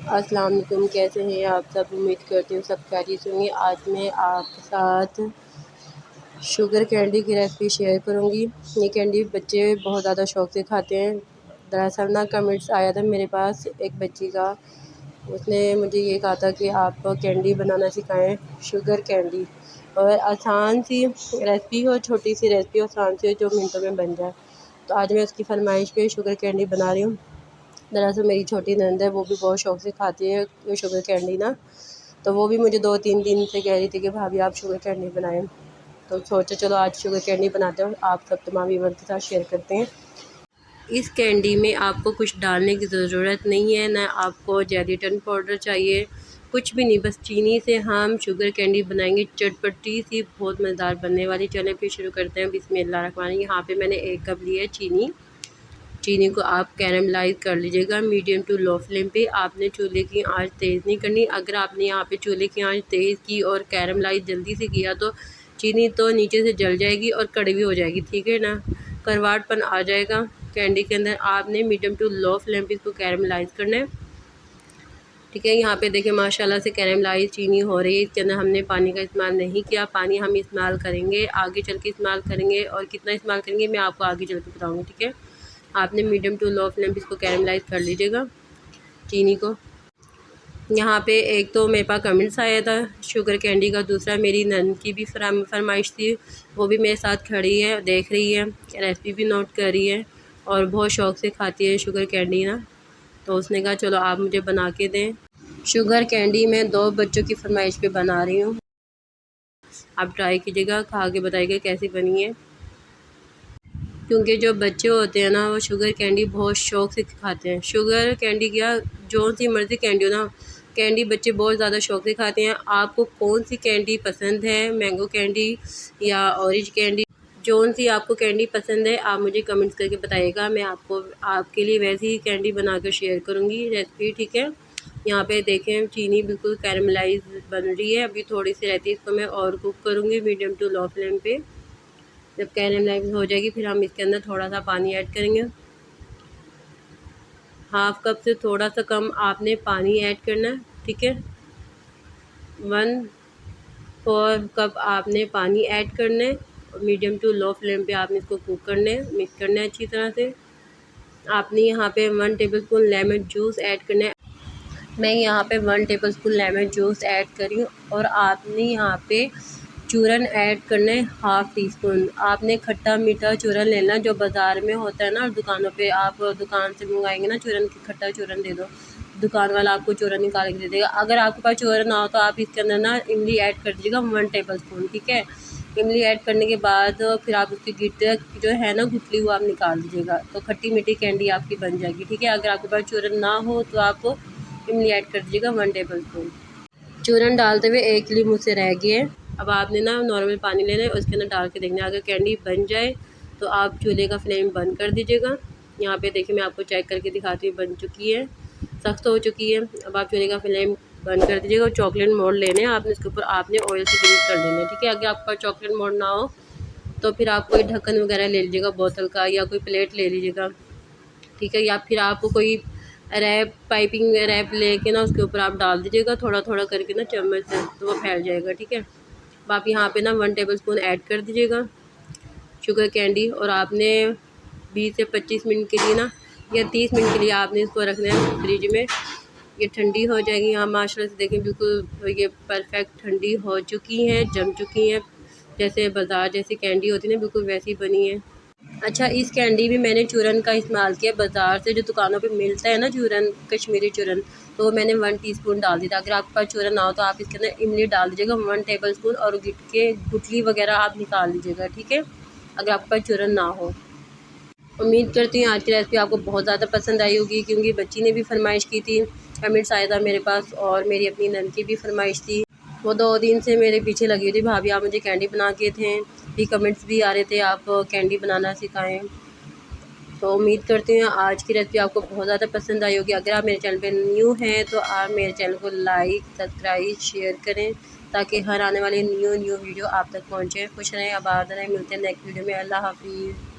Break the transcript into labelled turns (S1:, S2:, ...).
S1: अस्सलाम वालेकुम, कैसे हैं आप सब। उम्मीद करती हूँ सब खैरियत से होंगे। आज मैं आपके साथ शुगर कैंडी की रेसिपी शेयर करूँगी। ये कैंडी बच्चे बहुत ज़्यादा शौक़ से खाते हैं। दरअसल ना कमेंट्स आया था मेरे पास एक बच्ची का, उसने मुझे ये कहा था कि आप कैंडी बनाना सिखाएं, शुगर कैंडी। और आसान सी रेसिपी हो, छोटी सी रेसिपी आसान सी हो जो मिनटों में बन जाए। तो आज मैं उसकी फरमाइश पे शुगर कैंडी बना रही हूँ। दरअसल मेरी छोटी नंद है, वो भी बहुत शौक़ से खाती है शुगर कैंडी ना। तो वो भी मुझे 2-3 दिन से कह रही थी कि भाभी आप शुगर कैंडी बनाएं। तो सोचा चलो आज शुगर कैंडी बनाते हैं और आप सब तमाम व्यूअर्स के साथ शेयर करते हैं। इस कैंडी में आपको कुछ डालने की ज़रूरत नहीं है, ना आपको जेलीटन पाउडर चाहिए, कुछ भी नहीं। बस चीनी से हम शुगर कैंडी बनाएंगे, चटपटी सी, बहुत मज़ेदार बनने वाली। चलें फिर शुरू करते हैं। बिस्मिल्लाहिर्रहमानिर्रहीम। यहाँ पे मैंने 1 कप लिया है चीनी। चीनी को आप कैरमलाइज़ कर लीजिएगा मीडियम टू लो फ्लेम पे। आपने चूल्हे की आंच तेज़ नहीं करनी। अगर आपने यहाँ पे चूल्हे की आंच तेज़ की और कैरमलाइज़ जल्दी से किया तो चीनी तो नीचे से जल जाएगी और कड़वी हो जाएगी, ठीक है ना, करवाटपन आ जाएगा कैंडी के अंदर। आपने मीडियम टू लो फ्लेम पे इसको कैरमलाइज़ करना है, ठीक है। यहाँ पे देखिए माशाल्लाह से कैरमलाइज़ चीनी हो रही है। इसके अंदर हमने पानी का इस्तेमाल नहीं किया। पानी हम इस्तेमाल करेंगे आगे चल के, इस्तेमाल करेंगे, और कितना इस्तेमाल करेंगे मैं आपको आगे चल के बताऊँगी, ठीक है। आपने मीडियम टू लो फ्लेम पे इसको कैरमलाइज़ कर लीजिएगा चीनी को। यहाँ पे एक तो मेरे पास कमेंट्स आया था शुगर कैंडी का, दूसरा मेरी नंद की भी फरमाइश थी। वो भी मेरे साथ खड़ी है, देख रही है, रेसिपी भी नोट कर रही है और बहुत शौक़ से खाती है शुगर कैंडी ना। तो उसने कहा चलो आप मुझे बना के दें। शुगर कैंडी मैं 2 बच्चों की फरमाइश पे बना रही हूँ। आप ट्राई कीजिएगा, खा के बताइएगा कैसी बनी है। क्योंकि जो बच्चे होते हैं ना वो शुगर कैंडी बहुत शौक़ से खाते हैं। शुगर कैंडी क्या, जो सी मर्ज़ी कैंडी हो ना, कैंडी बच्चे बहुत ज़्यादा शौक़ से खाते हैं। आपको कौन सी कैंडी पसंद है, मैंगो कैंडी या ऑरेंज कैंडी, जौन सी आपको कैंडी पसंद है आप मुझे कमेंट्स करके बताइएगा। मैं आपको आपके लिए वैसी ही कैंडी बना कर शेयर करूँगी रेसिपी, ठीक है। यहाँ पे देखें चीनी बिल्कुल कैरमलाइज बन रही है। अभी थोड़ी सी रहती है, इसको मैं और कुक करूँगी मीडियम टू लो फ्लेम पे। जब कैरमलाइज हो जाएगी फिर हम इसके अंदर थोड़ा सा पानी ऐड करेंगे। हाफ़ कप से थोड़ा सा कम आपने पानी ऐड करना है, ठीक है। 1/4 कप आपने पानी ऐड करना है और मीडियम टू लो फ्लेम पे आपने इसको कुक करना है, मिक्स करना है अच्छी तरह से। आपने यहाँ पे 1 टेबलस्पून लेमन जूस ऐड करना है। मैं यहाँ पे 1 टेबलस्पून लेमन जूस ऐड करी हूँ। और आपने यहाँ पे चूरन ऐड करना है 1/2 टीस्पून। आपने खट्टा मीठा चूरन लेना जो बाज़ार में होता है ना, और दुकानों पे आप दुकान से मंगाएंगे ना चूरन, खट्टा चूरन दे दो, दुकान वाला आपको चूरन निकाल के दे देगा। अगर आपके पास चूरन ना हो तो आप इसके अंदर ना इमली ऐड कर दीजिएगा 1 टेबलस्पून, ठीक है। इमली ऐड करने के बाद फिर आप उसकी गिट्टी जो है ना, गुठली, वो आप निकाल दीजिएगा। तो खट्टी मीठी कैंडी आपकी बन जाएगी, ठीक है। अगर आपके पास चूरन ना हो तो आप इमली ऐड कर दीजिएगा 1 टेबलस्पून। चूरन डालते हुए 1 लीम मुझसे रह गई है। अब आपने ना नॉर्मल पानी लेना है, उसके अंदर डाल के देखना है। अगर कैंडी बन जाए तो आप चूल्हे का फ्लेम बंद कर दीजिएगा। यहाँ पे देखिए मैं आपको चेक करके दिखाती हूँ, बन चुकी है, सख्त हो चुकी है। अब आप चूल्हे का फ्लेम बंद कर दीजिएगा और चॉकलेट मोड लेने हैं आपने, इसके ऊपर आपने ऑयल से ग्रीस कर देना है, ठीक है। अगर आपके पास चॉकलेट मोड ना हो तो फिर आप कोई ढक्कन वगैरह ले लीजिएगा बोतल का, या कोई प्लेट ले लीजिएगा, ठीक है। या फिर आप कोई रैप, पाइपिंग रैप लेके ना उसके ऊपर आप डाल दीजिएगा थोड़ा थोड़ा करके ना चम्मच से, तो वो फैल जाएगा, ठीक है। अब आप यहाँ पे ना 1 टेबलस्पून ऐड कर दीजिएगा शुगर कैंडी। और आपने 20 से 25 मिनट के लिए ना, या 30 मिनट के लिए आपने इसको रखना है फ्रिज में। ये ठंडी हो जाएगी। यहाँ माशाल्लाह से देखें बिल्कुल ये परफेक्ट ठंडी हो चुकी हैं, जम चुकी हैं। जैसे बाज़ार जैसी कैंडी होती है ना, बिल्कुल वैसी बनी है। अच्छा, इस कैंडी में मैंने चूरन का इस्तेमाल किया। बाज़ार से जो दुकानों पे मिलता है ना चूरन, कश्मीरी चूरन, तो मैंने 1 टीस्पून डाल दिया था। अगर आपके पास चूरन ना हो तो आप इसके अंदर इमली डाल दीजिएगा 1 टेबलस्पून, और गुठली वगैरह आप निकाल लीजिएगा, ठीक है, अगर आपके पास चूरन ना हो। उम्मीद करती हूँ आज की रेसिपी आपको बहुत ज़्यादा पसंद आई होगी, क्योंकि बच्ची ने भी फरमाइश की थी, कमेंट्स आया था मेरे पास, और मेरी अपनी नंद की भी फरमाइश थी। वो 2 दिन से मेरे पीछे लगी हुई थी, भाभी आप मुझे कैंडी बना के थे, भी कमेंट्स भी आ रहे थे आप कैंडी बनाना सिखाएं। तो उम्मीद करती हूँ आज की रेसिपी आपको बहुत ज़्यादा पसंद आई होगी। अगर आप मेरे चैनल पे न्यू हैं तो आप मेरे चैनल को लाइक, सब्सक्राइब, शेयर करें, ताकि हर आने वाली न्यू वीडियो आप तक पहुँचे। खुश रहें, आबाद रहें। मिलते हैं नेक्स्ट वीडियो में। अल्लाह हाफिज़।